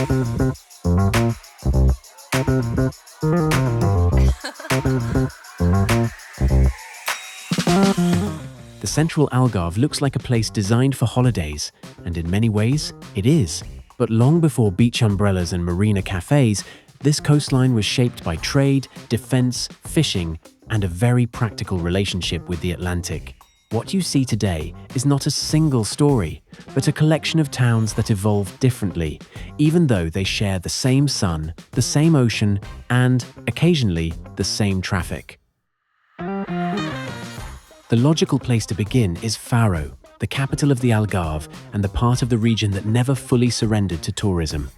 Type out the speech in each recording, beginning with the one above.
The Central Algarve looks like a place designed for holidays, and in many ways, it is. But long before beach umbrellas and marina cafes, this coastline was shaped by trade, defense, fishing, and a very practical relationship with the Atlantic. What you see today is not a single story, but a collection of towns that evolved differently, even though they share the same sun, the same ocean, and, occasionally, the same traffic. The logical place to begin is Faro, the capital of the Algarve and the part of the region that never fully surrendered to tourism.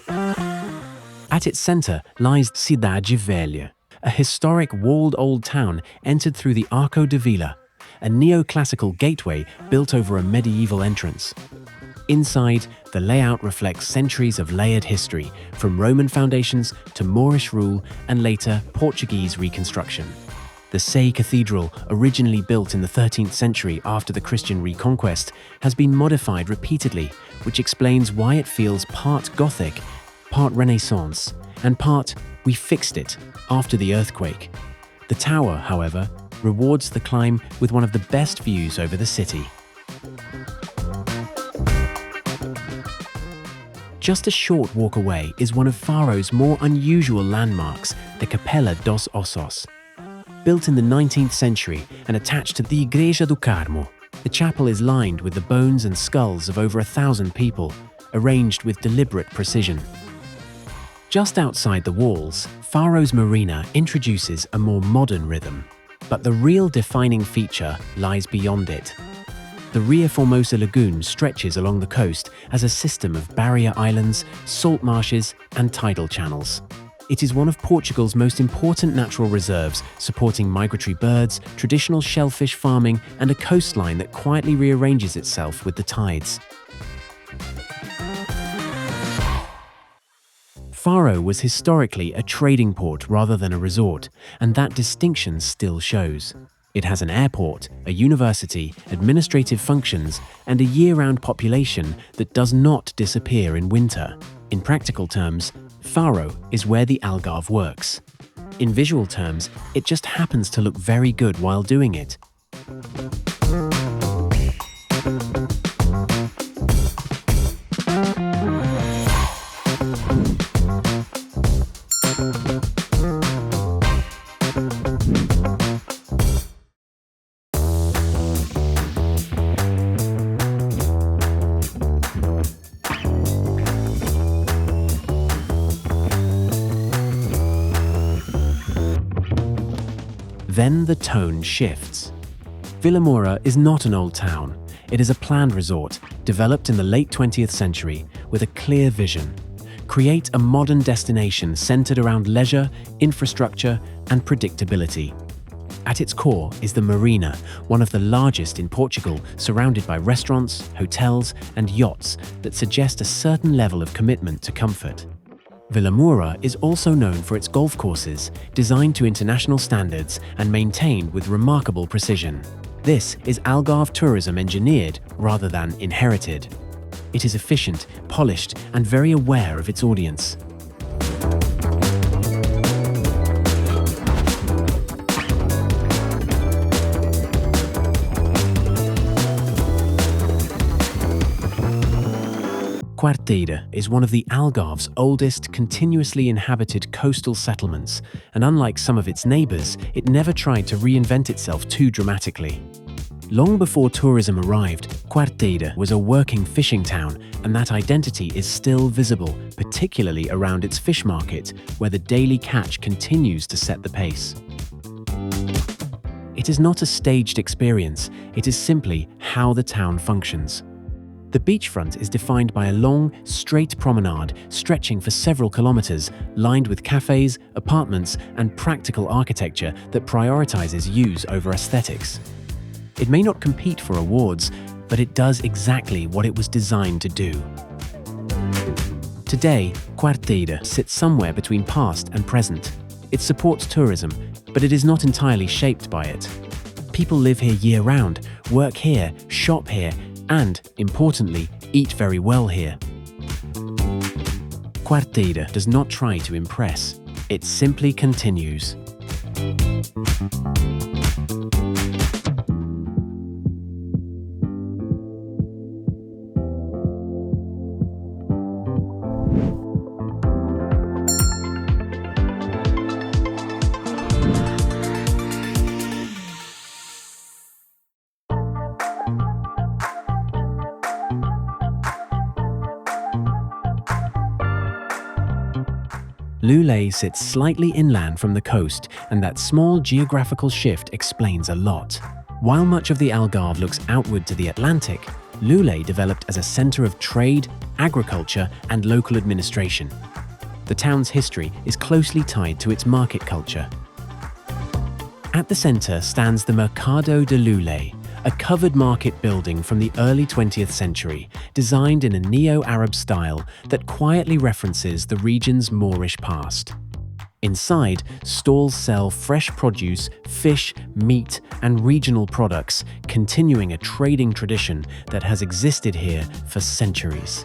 At its center lies Cidade Velha, a historic walled old town entered through the Arco de Vila, a neoclassical gateway built over a medieval entrance. Inside, the layout reflects centuries of layered history, from Roman foundations to Moorish rule and later Portuguese reconstruction. The Sé Cathedral, originally built in the 13th century after the Christian reconquest, has been modified repeatedly, which explains why it feels part Gothic, part Renaissance, and part "we fixed it" after the earthquake. The tower, however, rewards the climb with one of the best views over the city. Just a short walk away is one of Faro's more unusual landmarks, the Capela dos Ossos. Built in the 19th century and attached to the Igreja do Carmo, the chapel is lined with the bones and skulls of over 1,000 people, arranged with deliberate precision. Just outside the walls, Faro's marina introduces a more modern rhythm, but the real defining feature lies beyond it. The Ria Formosa lagoon stretches along the coast as a system of barrier islands, salt marshes, and tidal channels. It is one of Portugal's most important natural reserves, supporting migratory birds, traditional shellfish farming, and a coastline that quietly rearranges itself with the tides. Faro was historically a trading port rather than a resort, and that distinction still shows. It has an airport, a university, administrative functions, and a year-round population that does not disappear in winter. In practical terms, Faro is where the Algarve works. In visual terms, it just happens to look very good while doing it. Then the tone shifts. Vilamoura is not an old town. It is a planned resort, developed in the late 20th century with a clear vision. Create a modern destination centered around leisure, infrastructure, and predictability. At its core is the marina, one of the largest in Portugal, surrounded by restaurants, hotels, and yachts that suggest a certain level of commitment to comfort. Vilamoura is also known for its golf courses, designed to international standards and maintained with remarkable precision. This is Algarve tourism engineered rather than inherited. It is efficient, polished, and very aware of its audience. Quarteira is one of the Algarve's oldest continuously inhabited coastal settlements, and unlike some of its neighbours, it never tried to reinvent itself too dramatically. Long before tourism arrived, Quarteira was a working fishing town, and that identity is still visible, particularly around its fish market, where the daily catch continues to set the pace. It is not a staged experience, it is simply how the town functions. The beachfront is defined by a long, straight promenade stretching for several kilometers, lined with cafes, apartments, and practical architecture that prioritizes use over aesthetics. It may not compete for awards, but it does exactly what it was designed to do. Today, Quarteira sits somewhere between past and present. It supports tourism, but it is not entirely shaped by it. People live here year-round, work here, shop here, and, importantly, eat very well here. Quarteira does not try to impress. It simply continues. Loulé sits slightly inland from the coast, and that small geographical shift explains a lot. While much of the Algarve looks outward to the Atlantic, Loulé developed as a centre of trade, agriculture, and local administration. The town's history is closely tied to its market culture. At the centre stands the Mercado de Loulé, a covered market building from the early 20th century, designed in a neo-Arab style that quietly references the region's Moorish past. Inside, stalls sell fresh produce, fish, meat, and regional products, continuing a trading tradition that has existed here for centuries.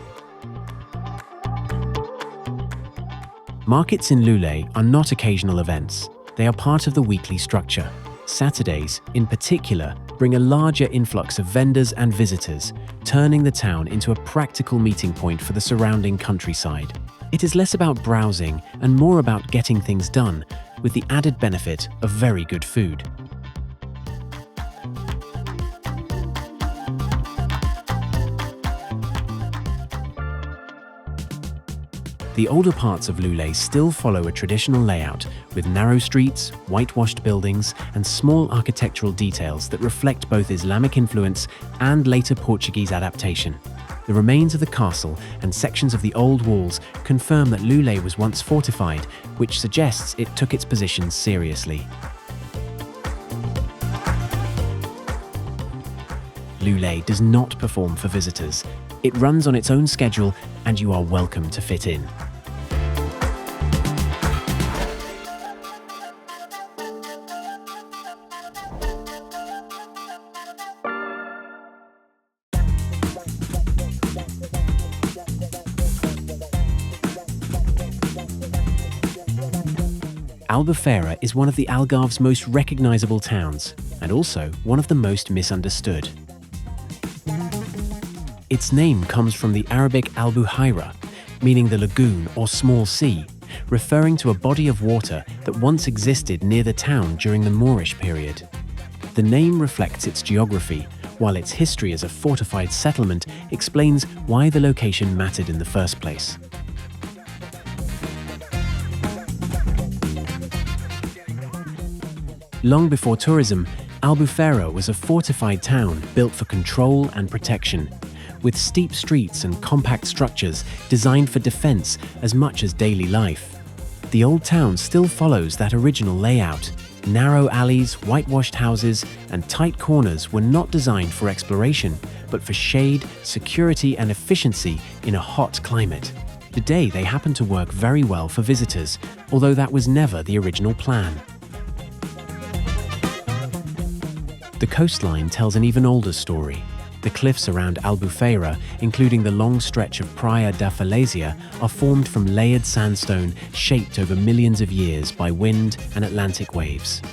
Markets in Loulé are not occasional events. They are part of the weekly structure. Saturdays, in particular, bring a larger influx of vendors and visitors, turning the town into a practical meeting point for the surrounding countryside. It is less about browsing and more about getting things done, with the added benefit of very good food. The older parts of Loulé still follow a traditional layout, with narrow streets, whitewashed buildings, and small architectural details that reflect both Islamic influence and later Portuguese adaptation. The remains of the castle and sections of the old walls confirm that Loulé was once fortified, which suggests it took its position seriously. Loulé does not perform for visitors. It runs on its own schedule, and you are welcome to fit in. Albufeira is one of the Algarve's most recognizable towns, and also one of the most misunderstood. Its name comes from the Arabic Albufeira, meaning the lagoon or small sea, referring to a body of water that once existed near the town during the Moorish period. The name reflects its geography, while its history as a fortified settlement explains why the location mattered in the first place. Long before tourism, Albufeira was a fortified town built for control and protection, with steep streets and compact structures designed for defense as much as daily life. The old town still follows that original layout. Narrow alleys, whitewashed houses, and tight corners were not designed for exploration, but for shade, security, and efficiency in a hot climate. Today, they happen to work very well for visitors, although that was never the original plan. The coastline tells an even older story. The cliffs around Albufeira, including the long stretch of Praia da Falésia, are formed from layered sandstone shaped over millions of years by wind and Atlantic waves.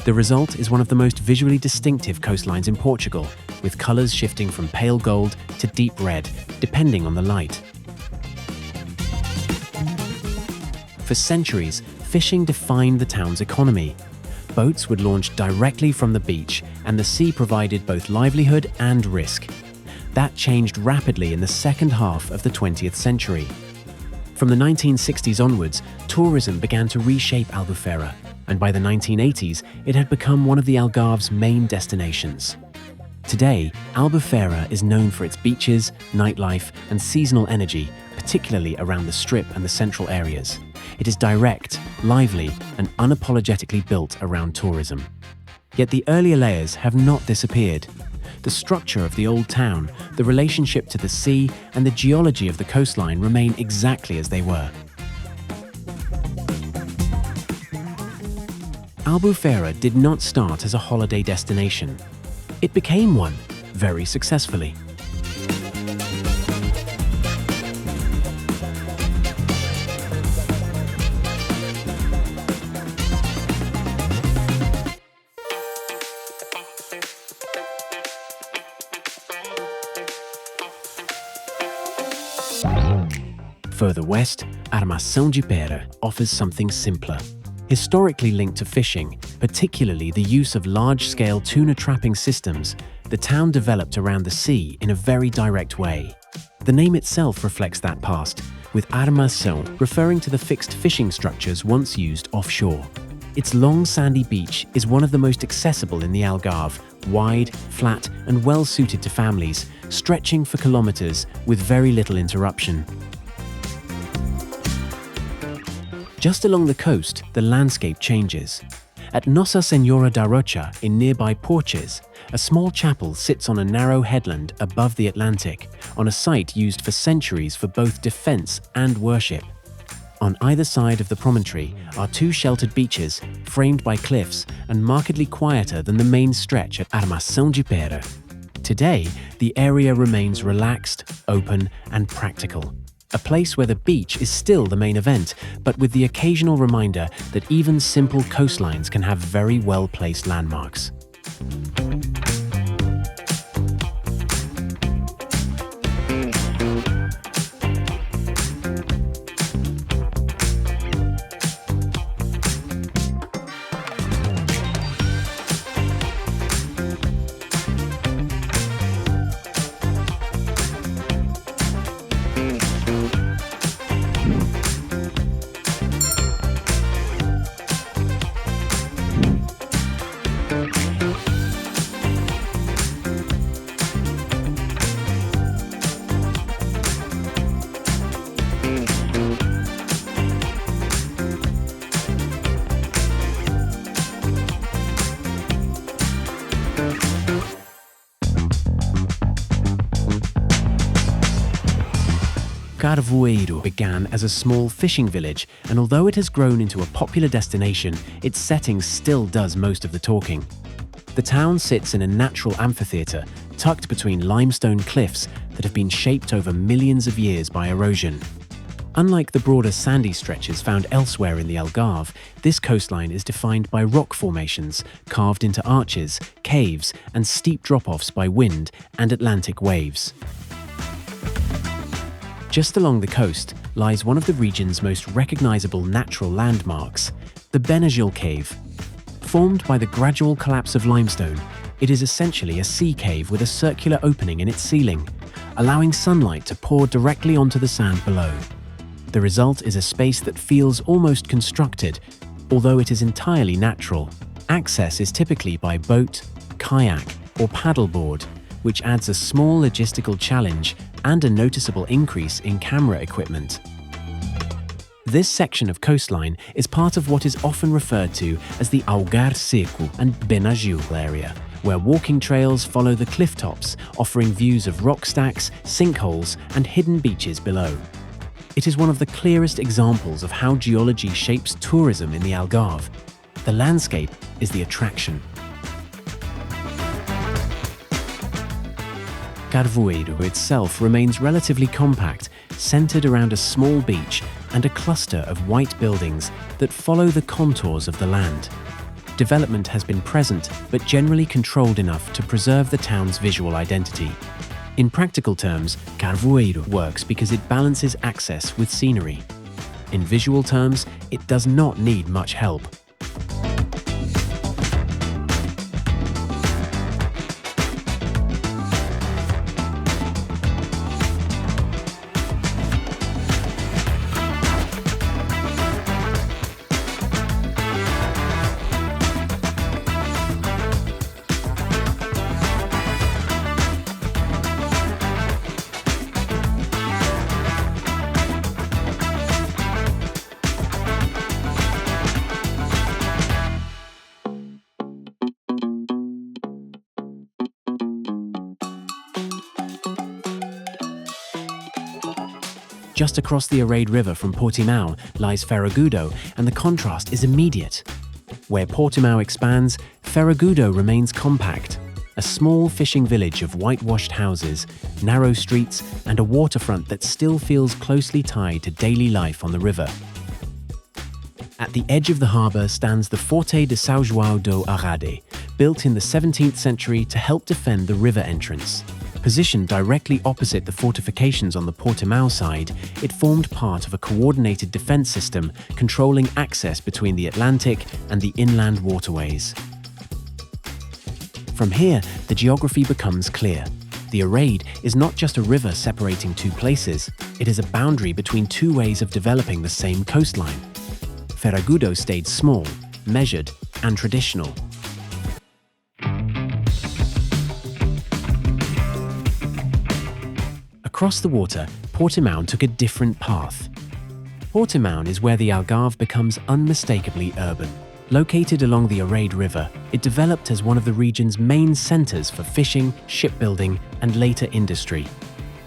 The result is one of the most visually distinctive coastlines in Portugal, with colours shifting from pale gold to deep red, depending on the light. For centuries, fishing defined the town's economy. Boats would launch directly from the beach, and the sea provided both livelihood and risk. That changed rapidly in the second half of the 20th century. From the 1960s onwards, tourism began to reshape Albufeira, and by the 1980s, it had become one of the Algarve's main destinations. Today, Albufeira is known for its beaches, nightlife, and seasonal energy, particularly around the Strip and the central areas. It is direct, lively, and unapologetically built around tourism. Yet the earlier layers have not disappeared. The structure of the old town, the relationship to the sea, and the geology of the coastline remain exactly as they were. Albufeira did not start as a holiday destination. It became one, very successfully. Further west, Armação de Pêra offers something simpler. Historically linked to fishing, particularly the use of large-scale tuna trapping systems, the town developed around the sea in a very direct way. The name itself reflects that past, with Armação referring to the fixed fishing structures once used offshore. Its long sandy beach is one of the most accessible in the Algarve, wide, flat and well suited to families, stretching for kilometres with very little interruption. Just along the coast, the landscape changes. At Nossa Senhora da Rocha in nearby Porches, a small chapel sits on a narrow headland above the Atlantic, on a site used for centuries for both defence and worship. On either side of the promontory are two sheltered beaches, framed by cliffs and markedly quieter than the main stretch at Armação de Pêra. Today, the area remains relaxed, open and practical. A place where the beach is still the main event, but with the occasional reminder that even simple coastlines can have very well-placed landmarks. Carvoeiro began as a small fishing village, and although it has grown into a popular destination, its setting still does most of the talking. The town sits in a natural amphitheatre, tucked between limestone cliffs that have been shaped over millions of years by erosion. Unlike the broader sandy stretches found elsewhere in the Algarve, this coastline is defined by rock formations carved into arches, caves, and steep drop-offs by wind and Atlantic waves. Just along the coast lies one of the region's most recognizable natural landmarks, the Benagil cave. Formed by the gradual collapse of limestone, it is essentially a sea cave with a circular opening in its ceiling, allowing sunlight to pour directly onto the sand below. The result is a space that feels almost constructed, although it is entirely natural. Access is typically by boat, kayak, or paddleboard, which adds a small logistical challenge and a noticeable increase in camera equipment. This section of coastline is part of what is often referred to as the Algarve Seco and Benagil area, where walking trails follow the cliff tops, offering views of rock stacks, sinkholes, and hidden beaches below. It is one of the clearest examples of how geology shapes tourism in the Algarve. The landscape is the attraction. Carvoeiro itself remains relatively compact, centered around a small beach and a cluster of white buildings that follow the contours of the land. Development has been present, but generally controlled enough to preserve the town's visual identity. In practical terms, Carvoeiro works because it balances access with scenery. In visual terms, it does not need much help. Just across the Arade River from Portimão lies Ferragudo, and the contrast is immediate. Where Portimão expands, Ferragudo remains compact, a small fishing village of whitewashed houses, narrow streets, and a waterfront that still feels closely tied to daily life on the river. At the edge of the harbour stands the Forte de São João do Arade, built in the 17th century to help defend the river entrance. Positioned directly opposite the fortifications on the Portimão side, it formed part of a coordinated defense system controlling access between the Atlantic and the inland waterways. From here, the geography becomes clear. The Arade is not just a river separating two places, it is a boundary between two ways of developing the same coastline. Ferragudo stayed small, measured, and traditional. Across the water, Portimão took a different path. Portimão is where the Algarve becomes unmistakably urban. Located along the Arade River, it developed as one of the region's main centres for fishing, shipbuilding, and later industry.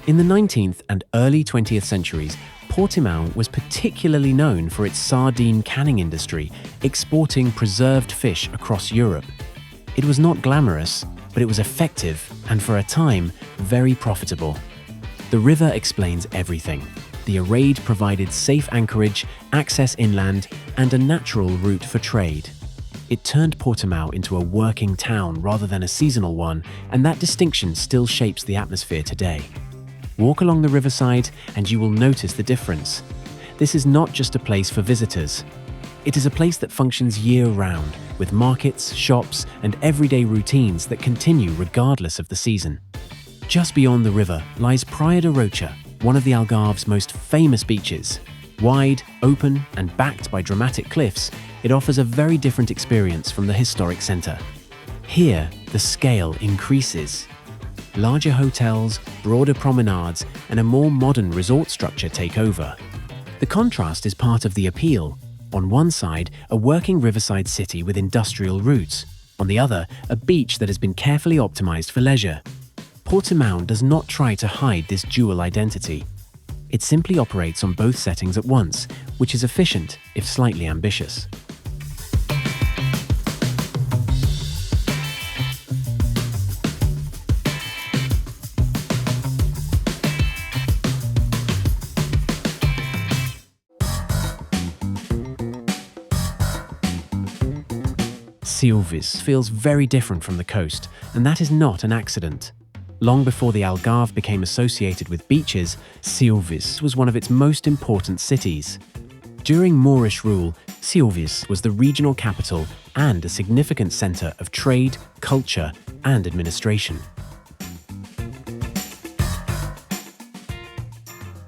In the 19th and early 20th centuries, Portimão was particularly known for its sardine canning industry, exporting preserved fish across Europe. It was not glamorous, but it was effective and, for a time, very profitable. The river explains everything. The Arade provided safe anchorage, access inland, and a natural route for trade. It turned Portimão into a working town rather than a seasonal one, and that distinction still shapes the atmosphere today. Walk along the riverside and you will notice the difference. This is not just a place for visitors. It is a place that functions year-round, with markets, shops, and everyday routines that continue regardless of the season. Just beyond the river lies Praia da Rocha, one of the Algarve's most famous beaches. Wide, open, and backed by dramatic cliffs, it offers a very different experience from the historic centre. Here, the scale increases. Larger hotels, broader promenades, and a more modern resort structure take over. The contrast is part of the appeal. On one side, a working riverside city with industrial roots. On the other, a beach that has been carefully optimized for leisure. Portimão does not try to hide this dual identity. It simply operates on both settings at once, which is efficient, if slightly ambitious. Silves feels very different from the coast, and that is not an accident. Long before the Algarve became associated with beaches, Silves was one of its most important cities. During Moorish rule, Silves was the regional capital and a significant centre of trade, culture, and administration.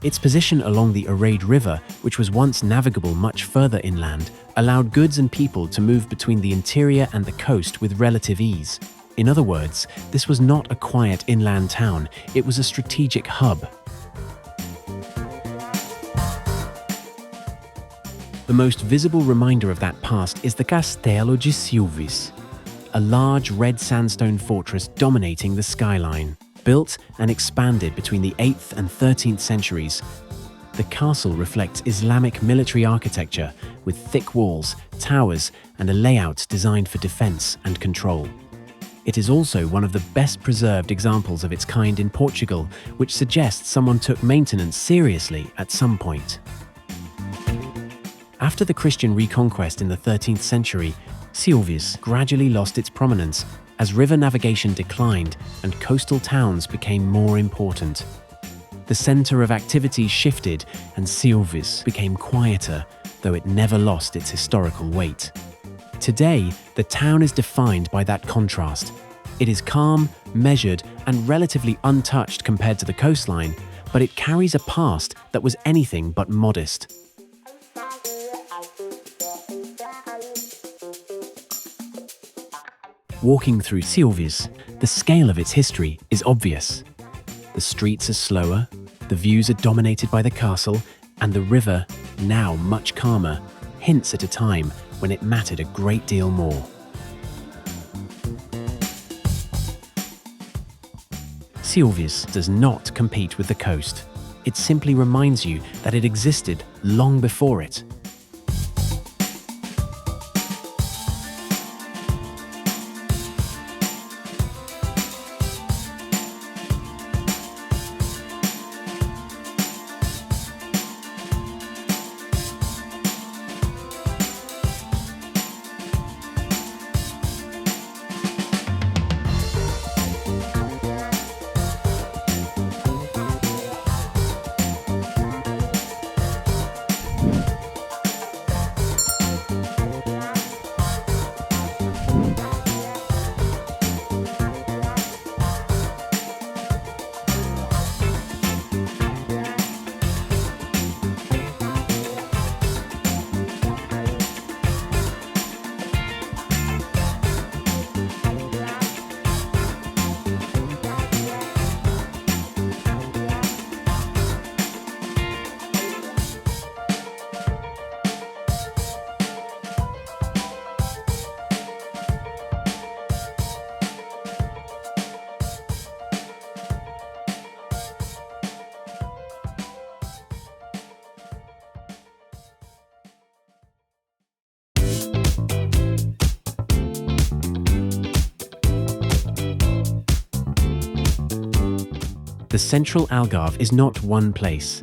Its position along the Arade River, which was once navigable much further inland, allowed goods and people to move between the interior and the coast with relative ease. In other words, this was not a quiet inland town, it was a strategic hub. The most visible reminder of that past is the Castelo de Silves, a large red sandstone fortress dominating the skyline. Built and expanded between the 8th and 13th centuries, the castle reflects Islamic military architecture with thick walls, towers, and a layout designed for defense and control. It is also one of the best preserved examples of its kind in Portugal, which suggests someone took maintenance seriously at some point. After the Christian reconquest in the 13th century, Silves gradually lost its prominence as river navigation declined and coastal towns became more important. The centre of activity shifted and Silves became quieter, though it never lost its historical weight. Today, the town is defined by that contrast. It is calm, measured, and relatively untouched compared to the coastline, but it carries a past that was anything but modest. Walking through Silves, the scale of its history is obvious. The streets are slower, the views are dominated by the castle, and the river, now much calmer, hints at a time when it mattered a great deal more. Silves does not compete with the coast. It simply reminds you that it existed long before it. The Central Algarve is not one place.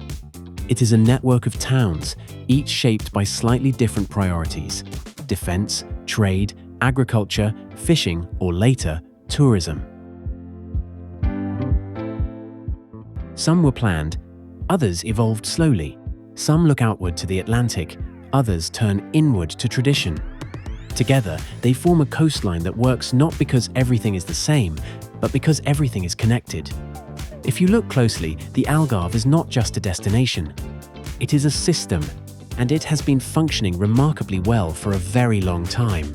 It is a network of towns, each shaped by slightly different priorities: defense, trade, agriculture, fishing, or later, tourism. Some were planned, others evolved slowly. Some look outward to the Atlantic, others turn inward to tradition. Together, they form a coastline that works not because everything is the same, but because everything is connected. If you look closely, the Algarve is not just a destination. It is a system, and it has been functioning remarkably well for a very long time.